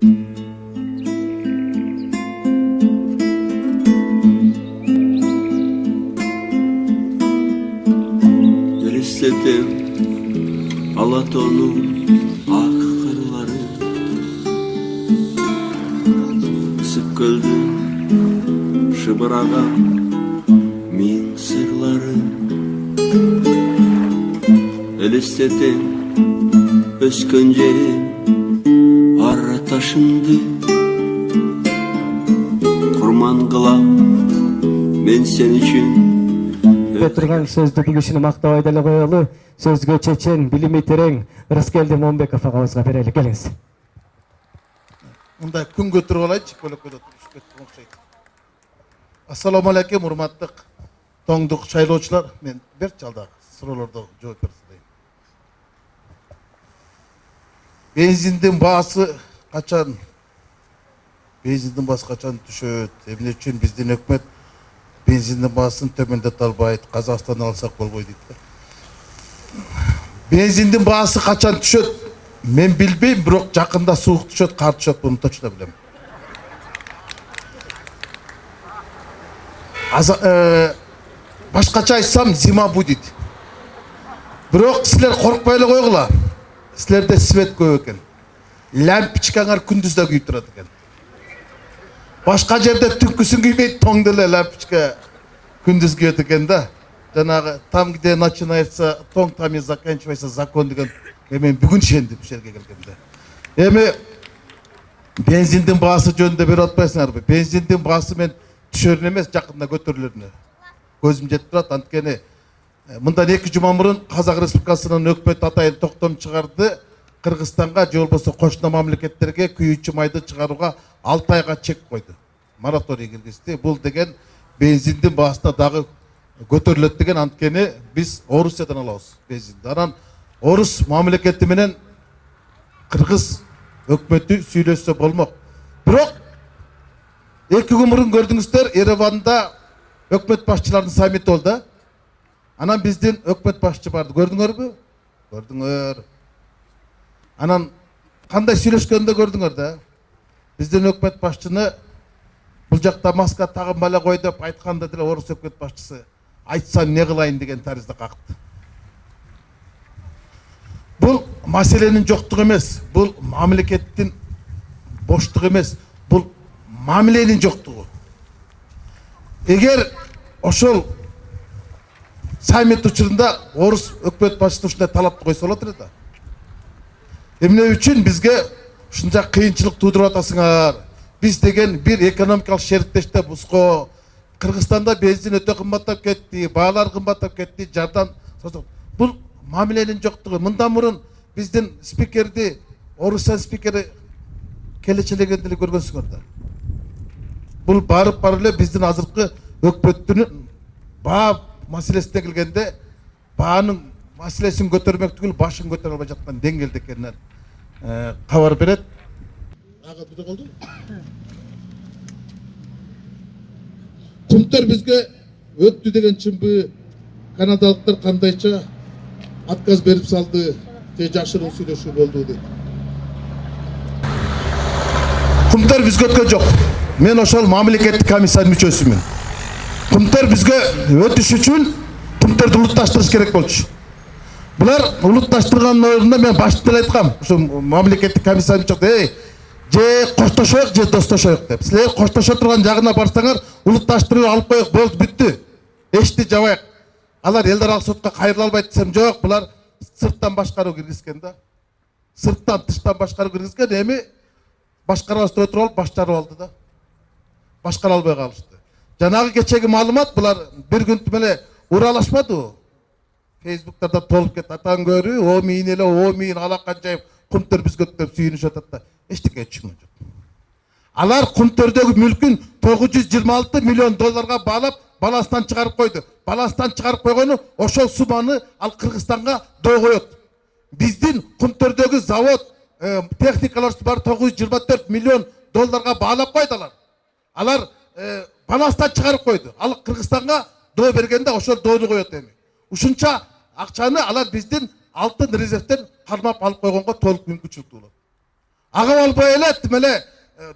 Elestetem Alaton'un ak kırları, sıkıldım şıbırağa min sırları. Elestetem öskön jerim ara taşındı, kurman kılam men sen için. Turgan сөздү бул кишини мактабай деле коелу. Сөзгө чечен, билими терең Рыскелди Момбеков агабызга берели. Келиңиз. Мындай күн көтөрүп алайчы, көлөкөдө туруп кеткен окшойт. Ассаламу алейкум, урматтык тоңдук шайлоочулар. Мен берчи алда суроолордо жооп берсем. Бензиндин баасы качан түшөт? Эмне үчүн биздин өкмөт бензиндин баасын төмөндөтө албайт, Казакстандан алсак болбойт дейт. Бензиндин баасы качан түшөт? Мен билбейм, бирок жакында суук түшөт, кар түшөт, буну точно билем. Башкача айтсам, зима будет. Бирок силер коркпой эле койгула. Силерде свет көп экен. Лампочкаңар күндүз да күйүп турат экен. Башка жерде түнкүсүн күйбейт, тоң деле лампочка күндүз күйөт экен да. Жанагы там где начинается тоң, там и заканчивается закон деген мен бүгүн ишендим бул жерге келгенде. Эми бензиндин баасы жөнүндө берип атпайсыңарбы? Бензиндин баасы мен түшөрүн эмес, жакында көтөрүлөрүнө көзүм жетип турат. Анткени мындан 2 жума мурун Казак Республикасынын өкмөт атайын токтом чыгарды. Кыргызстанга же болбосо кошуна мамлекеттерге күйүүчү майды чыгарууга 6 айга чек койду. Мораторий киргизди. Бул деген бензиндин баасына дагы көтөрүлөт деген. Анткени биз Орусиядан алабыз бензинди. Анан Орус мамлекети менен Кыргыз өкмөтү сүйлөшсө болмок. Бирок 2 күн мурун көрдүңүздөр, Ереванда өкмөт башчыларынын саммити болду. Анан биздин өкмөт башчы барды. Көрдүңөрбү? Көрдүңөр. Анан кандай сүйлөшкөндө көрдүңөр да? Биздин өкмөт башчыны бул жакта маска тагынбай эле кой деп айтканда деле Орус өкмөт башчысы айтсам эмне кылайын деген таризде какты. Бул маселенин жоктугу эмес, бул мамлекеттин боштугу эмес, бул мамиленин жоктугу. Эгер ошол саммит учурунда Орус өкмөт башчысы ушундай талапты койсо болот эле да. Эмне үчүн бизге ушунча кыйынчылык туудуруп атасыңар? Биз деген бир экономикалык шериктеште бузго. Кыргызстанда бензин өтө кымбаттап кетти, баалар кымбаттап кетти, жардам. Бул мамиленин жоктугу. Мындан мурун биздин спикерди, Орусия спикери келечелегенде эле көргөнсүңөр да. Бул барып эле биздин азыркы өкмөттүн баа маселесине келгенде, баанын маселесин көтөрмөк түгүл, башын көтөрө албай жаткан деңгээлде экенин кабар берет. Ага бүдө калды. Кумтар бизге өттү деген чынбы? Канадалыктар кандайча отказ берип салды, же жашырын сүйлөшүү болду дейт. Кумтар бизге өткөн жок. Мен ошол мамлекеттик комиссиянын мүчөсүмүн. Кумтар бизге өтүш үчүн кумтарды улутташтырыш керек болчу. Булар улутташтырганын ордуна мен башта эле айткам, ушу мамлекеттик комиссиянын мүчөсү, же коштошоюк, же достошоюк деп. Силер коштошо турган жагына барсаңар, улутташтырып алып коюк, болду, бүттү. Эшти жабайык. Алар элдер ал сотко кайрыла албайт десем, жок, булар сырттан башкаруу киргизген да. Сырттан, тыштан башкаруу киргизген, эми башкарабызды өтүрүп алып башкарып алды да. Башкара албай калышты. Жанагы кечеги маалымат булар бир күн менен уралашмады. Фейсбуктарда толуп кетти. Атаң көрү, о миин эле, о миин алаканчайып кумтөр бизге деп сүйүнүшүп атат да. Эчтеке түшүнгөн жок. Алар кумтөрдөгү мүлкүн $926 миллион баалап, баласынан чыгарып койду. Баласынан чыгарып койгону ошол сумманы ал Кыргызстанга доо коет. Биздин кумтөрдөгү завод, техникалар бар $924 миллион баалап койду алар. Алар баласынан чыгарып койду. Ал Кыргызстанга доо бергенде ошол доону коет эми. Ушунча акчаны алар биздин алтын резервден кармап алып койгонго толук мүмкүнчүлүк болот. ага болбой эле тим эле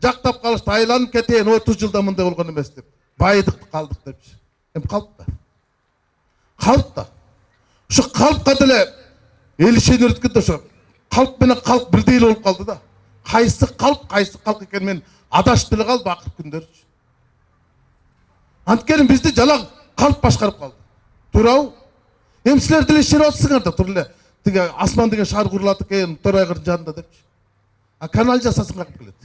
жактап калышты, айланып кетейин 30 жылда мындай болгон эмес деп. Байдык калдык депчи. Эми калп да. Калп да. Ушу калпка деле эл ишенип өткөндө ошо калп менен калк бирдей эле болуп калды да. Кайсы калк экенин мен адашып деле калдым акыркы күндөрү. Анткени бизди жалаң калп башкарып калды. Туурабы? Эми силер деле ишенип атсыңар да, тура эле тиги асман деген шаар курулат экен Торайгырдын жанында депчи. А канал жасасын калп келет.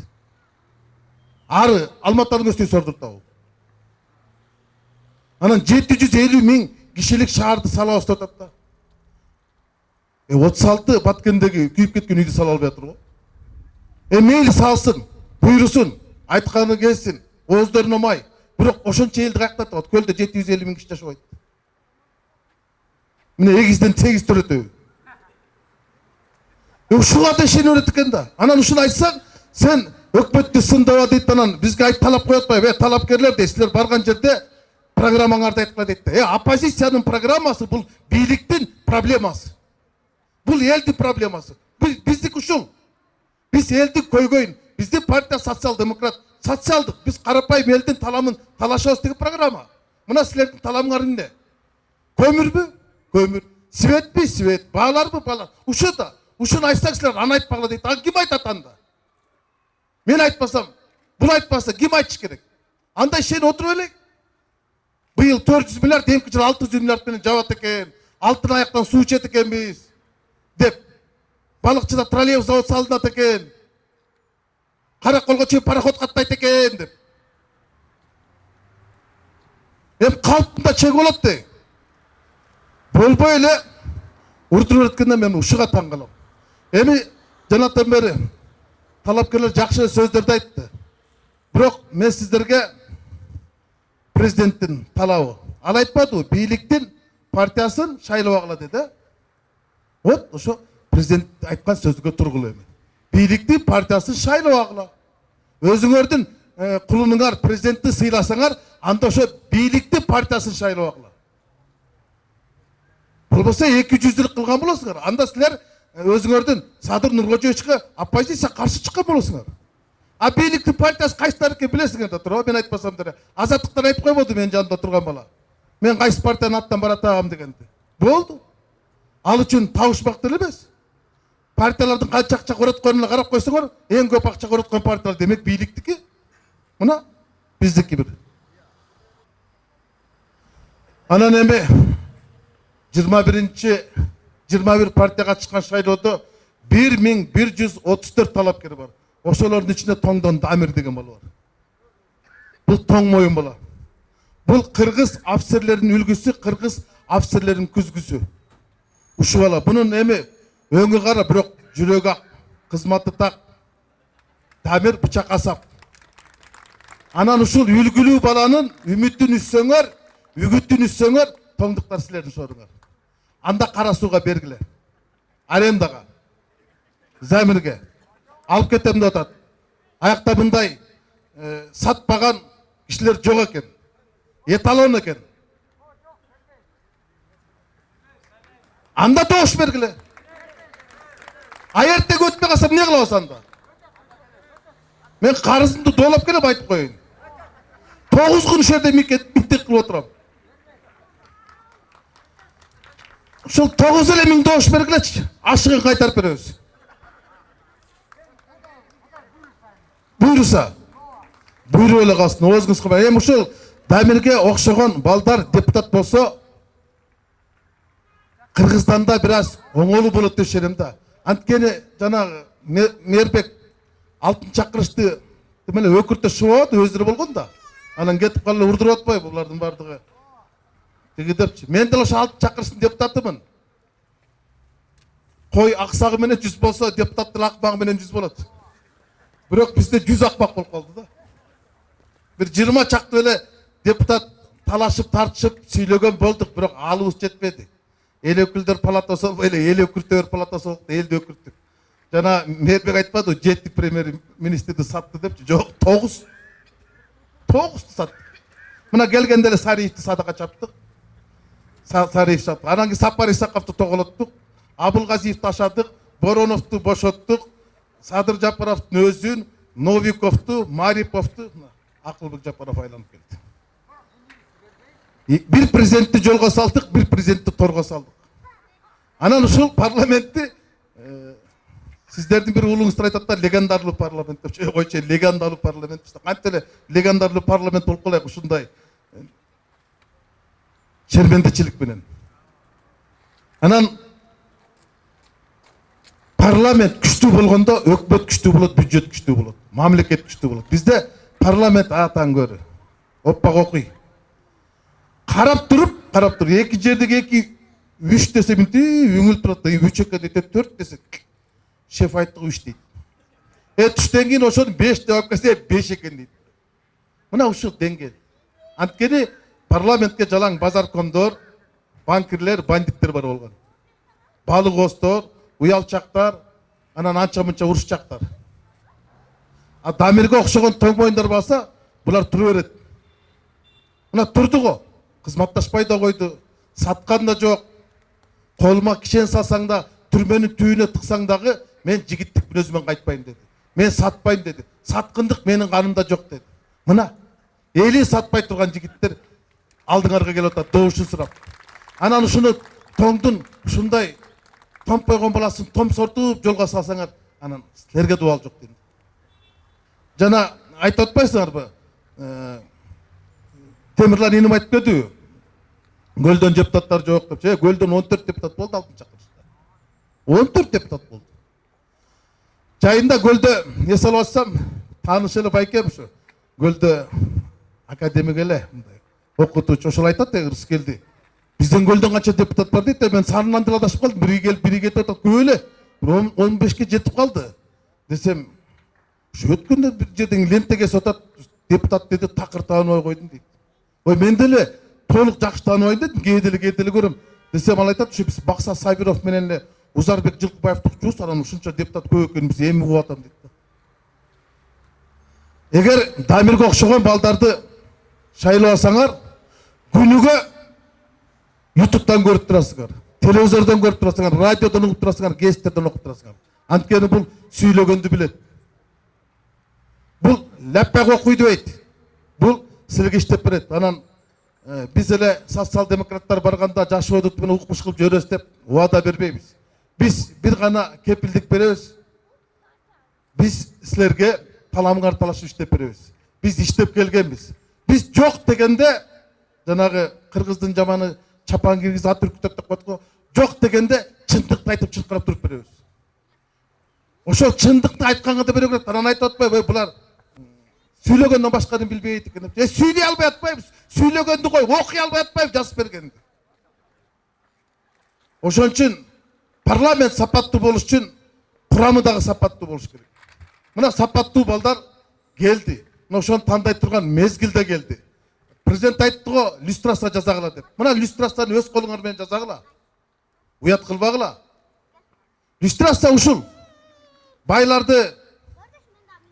Ары Алматанын көстөй сордуртабы. Анан 750 миң кишилик шаарды сала баштап атат да. 36 Баткендеги күйүп кеткен үйдү сала албай атыр го. Мейли салсын, буйрусун, айтканы келсин, ооздорун омай. Бирок ошончо элди каяктат атат. Көлдө 750 миң киши жашабайт. Міне егізден тегіз төрөтөбү. Ушуга да ишенип берет экен да. Анан ушуну айтсаң, сен өкмөттү сындаба дейт, анан бизге талап коюп атпайбы? Талапкерлер дейт, силер барган жерде программаңарды айткыла дейт. Оппозициянын программасы бул бийликтин проблемасы. Бул элдин проблемасы. Биздики ушул. Биз элдин көйгөйүн, биздин партия социал-демократ, социалдык, биз карапайым элдин таламын талашабыз деген программа. Мына силердин таламыңар эмне? Көмүрбү? Көмүр. Светпи? Свет. Бааларбы? Баалар. Ушу да. Ушуну айтсаң силер аны айтпагыла дейт. А ким айтат анда? Мен айтпасам, бул айтпаса ким айтыш керек? Анда ишенип отуруп элек. Быйыл 400 миллиард, эмки жылы 600 миллиард менен жабат экен. Алтын аяктан суу ичет экенбиз деп. Балыкчыда троллейбус завод салынат экен. Караколго чейин пароход каттайт экен деп. Калптында чек болот де. Болбой эле урдуруп өткөндө мен ушуга таң калам. Эми жанатан бери талапкерлер жакшы сөздөрдү айтты. Бирок мен сиздерге президенттин талабы. Ал айтпадыбы? Бийликтин партиясын шайлабагыла деди. Вот ошо президент айткан сөзгө тургула эми. Бийликтин партиясын шайлабагыла. Өзүңөрдүн кулунуңар президентти сыйласаңар, анда ошо бийликтин партиясын шайлабагыла. Болбосо 200 кылган болосуңар. Анда силер өзүңөрдүн Садыр Нуркожоевичке оппозиция каршы чыккан болосуңар. А бийликтин партиясы кайсылар экенин билесиңер да, туурабы? Мен айтпасам деле Азаттыктан айтып койбоду менин жанымда турган бала. Мен кайсы партиянын аттан баратагам дегенди. Болду. Ал үчүн табышмак деле эмес. Партиялардын канча акча көрөткөнүнө карап койсоңор, эң көп акча көрөткөн партиялар демек бийликтики. Мына биздики бир. Анан эми 21 партияга чыккан шайлоодо 1134 талапкер бар. Ошолордун ичинде Тоңдон Дамир деген бала бар. Бул тоң моюн бала. Бул кыргыз офицерлеринин үлгүсү, кыргыз офицерлеринин күзгүсү. Ушу бала. Бунун эми өңү кара, бирок жүрөгү ак, кызматы так. Дамир бычак асап. Анан ушул үлгүлүү баланын үмүтүн үссөңөр, үгүтүн үссөңөр, тоңдуктар силердин соруңар. Анда кара сууга бергиле. Арендага, Замирге алып кетем деп атат. Аякта мындай сатпаган кишилер жок экен. Эталон экен. Анда добуш бергиле. Эртең өтпөй калса эмне кылабыз анда? Мен карызымды доолап келип айтып коеюн. 9 күн ушерде митинг кылып отурам. Ушул 9 эле миң добуш бергилечи. Ашыгын кайтарып беребиз. Буйруса. Буйруп эле калсын, оозуңуз кылбай. Эми ушул Дамирге окшогон балдар депутат болсо, Кыргызстанда бир аз оңолуу болот деп ишенем да. Анткени жанагы Мээрбек алтын чакырышты демеле өкүртө шубат өздөрү болгон да. Анан кетип калып урдуруп атпайбы булардын бардыгы. Тиги депчи. Мен деле ошо алтын чакырыштын депутатымын. Кой аксагы менен 100 болсо, депутаттын акмагы менен 100 болот. Бирок бизде 100 акмак болуп калды да. Бир 20 чакты эле депутат талашып, тартышып, сүйлөгөн болдук, бирок алыбыз жетпеди. Эл өкүлдөр палатасы болуп эле, эл өкүртөр палатасы болуп, элди өкүрттүк. Жана Мээрбек айтпады, 7 премьер-министрди сатты депчи. Жок, 9 сатты. Мына келгенде эле Сариевди садака чаптык. Сариев чаптык. Анан кийин Сапар Исаковду тоголоттук. Абылгазиевди ашадык, Бороновду бошоттук. Садыр Жапаровдун өзүн, Новиковду, Мариповду Акылбек Жапаров айланып келди. Bir президентти жолго салдык, bir президентти торго салдык. Анан ушул парламентти сиздердин бир уулуңуздар айтат да, легендарлуу парламент деп. Койчу, легендарлуу парламент. Кантип эле легендарлуу парламент болуп калайык ушундай шермендечилик менен. Анан парламент күчтүү болгондо өкмөт күчтүү болот, бюджет күчтүү болот, мамлекет күчтүү болот. Бизде парламент атан көрү. Оппак окуй. Карап туруп, эки жердеги эки 3 десе мынтип үңүлүп турат да, 3 экеде 4 десе шеф айттыгы 3 дейт. 3тен кийин ошону 5 деп алып келсе 5 экен дейт. Мына ушул деңгэл. Анткени парламентке жалаң базаркомдор, банкирлер, бандиттер бар болгон. Балыгостор, уялчактар, анан анча-мынча урушчактар. А Дамирге окшогон тоң моюндар болсо, булар тура берет. Мына турду го. Кызматташпай да койду, саткан да жок. Колума кишен салсаң да, түрмөнүн түйүнө тыксаң дагы, мен жигиттикпин, өзүмөн кайтпайм деди. Мен сатпайм деди. Саткындык менин канымда жок деди. Мына эли сатпай турган жигиттер алдыңарга келип атат, добушун сурап. Анан ушуну тоңдун ушундай томпойгон баласын томсортуп жолго салсаңар, анан силерге дубал жок дейм. Жана айтып атпайсыңарбы? Темирлан иним айтып берди. Көлдөн депутаттар жок деп. Көлдөн 14 депутат болду алтынчы чакырышта. 14 депутат болду. Жайында көлдө эс алып атсам, тааныш эле байкем ушу. Көлдө академик эле мындай окутуучу ошол айтат да, Рыскелди. Биздин көлдөн канча депутат бар дейт, мен санынан деле адашып калдым. Бири келип, бири кетип атат, көп эле. 15ке жетип калды. Десем, ушу өткөндө бир жерден лентеге сатат, депутат деди, такыр тааныбай койдум дейт. Ой, мен деле толук жакшы тааныбайм дедим, кээделе көрөм. Десем, ал айтат, ушу биз Бакса Сабиров менен эле Узарбек Жылкыбаевди укчубуз, анан ушунча депутат көп экенин биз эми угуп атам дейт. Эгер Дамирге окшогон балдарды шайлабасаңар, күнүгө YouTube'дан көрүп турасыңар, телевизордон көрүп турасыңар, радиодон угуп турасыңар, гезиттерден окуп турасыңар. Анткени бул сүйлөгөндү билет. Бул лаппак окуйду дейт. Бул силерге иштеп берет. Анан биз эле социал-демократтар барганда жаш ойдут менен укмуш кылып жүрөбүз деп убада бербейбиз. Биз бир гана кепилдик беребиз. Биз силерге таламыңар талашып иштеп беребиз. Биз иштеп келгенбиз. Биз жок дегенде, жанагы кыргыздын жаманы чапан киргиз ат үркүтөт деп коет го. Жок дегенде чындыкты айтып чыркырап туруп беребиз. Ошол чындыкты айтканга да бере берет. Анан айтып атпайбы, булар сүйлөгөндөн башканы билбейт экен деп. Сүйлөй албай атпайбыз. Сүйлөгөндү кой, окуй албай атпайбыз жазып бергенди. Ошон үчүн парламент сапаттуу болуш үчүн курамы дагы сапаттуу болуш керек. Мына сапаттуу балдар келди. Мына ошону тандай турган мезгилде келди. Президент айтты го, люстрация жасагыла деп. Мына люстрацияны өз колуңар менен жасагыла. Уят кылбагыла. Люстрация ушул. Байларды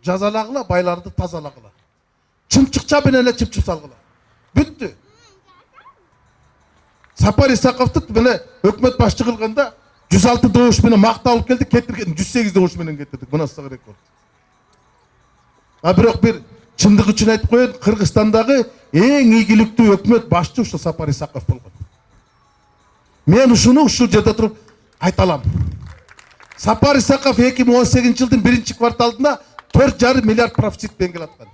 жазалагыла, байларды тазалагыла. Чымчыкча менен эле чымчып салгыла. Бүттү. Сапар Исаковду менен өкмөт башчы кылганда 106 добуш менен макталып келди, кетирген 108 добуш менен кетирдик. Мына сага рекорд. А бирок бир чындык үчүн айтып коеюн, Кыргызстандагы эң ийгиликтүү өкмөт башчы ушу Сапар Исаков болгон. Мен ушуну ушул жерде туруп айта алам. Сапар Исаков 2018 жылдын 1-кварталында 4,5 миллиард профицит менен келаткан.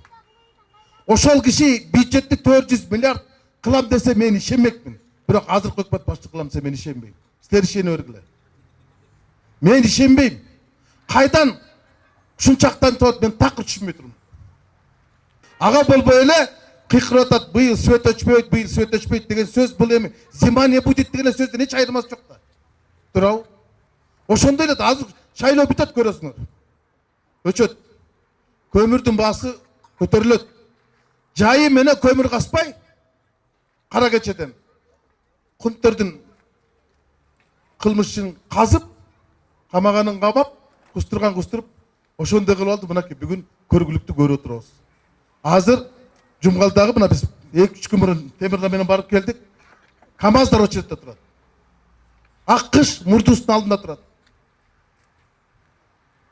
Ошол киши бюджетти 400 миллиард кылам десе мен ишенмекмин. Бирок азыркы өкмөт башчы кылам десе мен ишенбейм. Силер ишене бергиле. Мен ишенбейм. Кайдан ушунчактан тоот, мен такыр түшүнбөй турмун. Ага болбой эле кыйкырып атат, быйыл свет өчпөйт, быйыл свет өчпөйт деген сөз бул эми зима не будет деген сөздөн эч айырмасы жок да. Туурабы? Ошондой эле азыр шайлоо бүтөт, көрөсүңөр. Өчөт. Көмүрдүн баасы көтөрүлөт. Жайы менен көмүр каспай, кара кечеден кунттөрдүн кылмышын казып, камаганын камап, кустуруп, ошондой кылып алды. Мынакей бүгүн көргүлүктү көрүп отурабыз. Азыр Жумгалдагы мына биз 2-3 күн мурун Темирлан менен барып келдик. КамАЗдар очередте турат. Ак кыш мурдусунун алдында турат.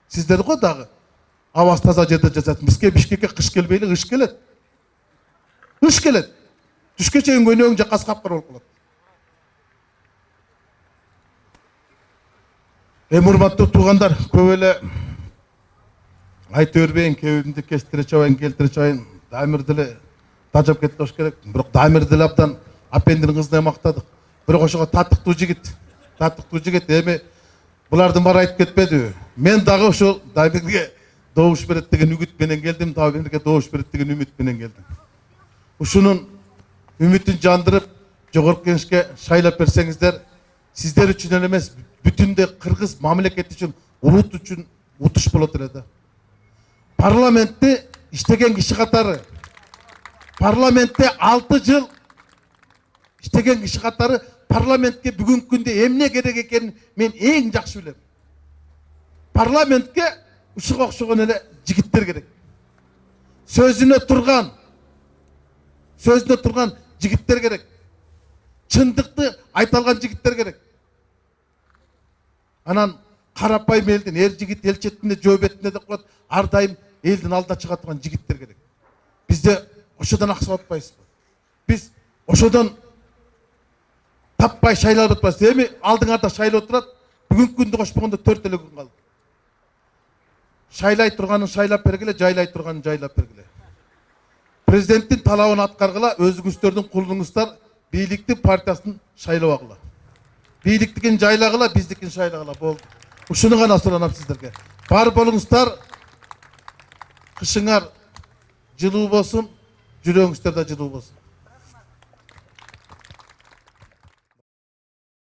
Сіздер ғой дағы ауасы таза жерде жасатын. Бізге Бишкекке қыш келбейлі, үш келеді. Үш келеді. Түске чейін көнең жаққасы қапқыр болып қалады. Урматтуу туугандар, көп эле айтып бербейин, кебимди кестире чабайын, келтире чабайын, Дамирди эле тажап кетти болуш керек. Бирок Дамирди эле абдан апендинин кызына мактадык. Бирок ошого татыктуу жигит, эми булардын баары айтып кетпедиби? Мен дагы ошол Дамирге добуш берет деген үмүт менен келдим, Дамирге добуш берет деген үмүт менен келдим. Ушунун үмүтүн жандырып, жогорку кеңешке шайлап берсеңиздер, сиздер үчүн эле эмес, бүтүндөй кыргыз мамлекети үчүн, улут үчүн утуш болот эле да. Парламентте иштеген киши катары, парламентте 6 жыл иштеген киши катары парламентке бүгүнкү күндө эмне керек экенин мен эң жакшы билем. Парламентке ушуга окшогон эле жигиттер керек. Сөзүнө турган жигиттер керек. Чындыкты айта алган жигиттер керек. Анан карапайым элдин, эр жигит эл четинде, жөө бетинде деп коет, ар дайым элдин алдына чыга турган жигиттер керек. Бизде ошодон аксап атпайсызбы? Биз ошодон таппай шайлап атпайбыз. Эми алдыңарда шайлап турат, бүгүнкү күндү кошпогондо 4 эле күн калды. Шайлай турганын шайлап бергиле, жайлай турганын жайлап бергиле. Президенттин талабын аткаргыла, өзүңүздөрдүн кулуңуздар бийликтин партиясын шайлабагыла. Бийликтикин жайлагыла, биздикин шайлагыла болду. Ушуну гана суранам сиздерге. Бар болуңуздар, кышыңар жылуу болсун, жүрөгүңүздөр да жылуу болсун.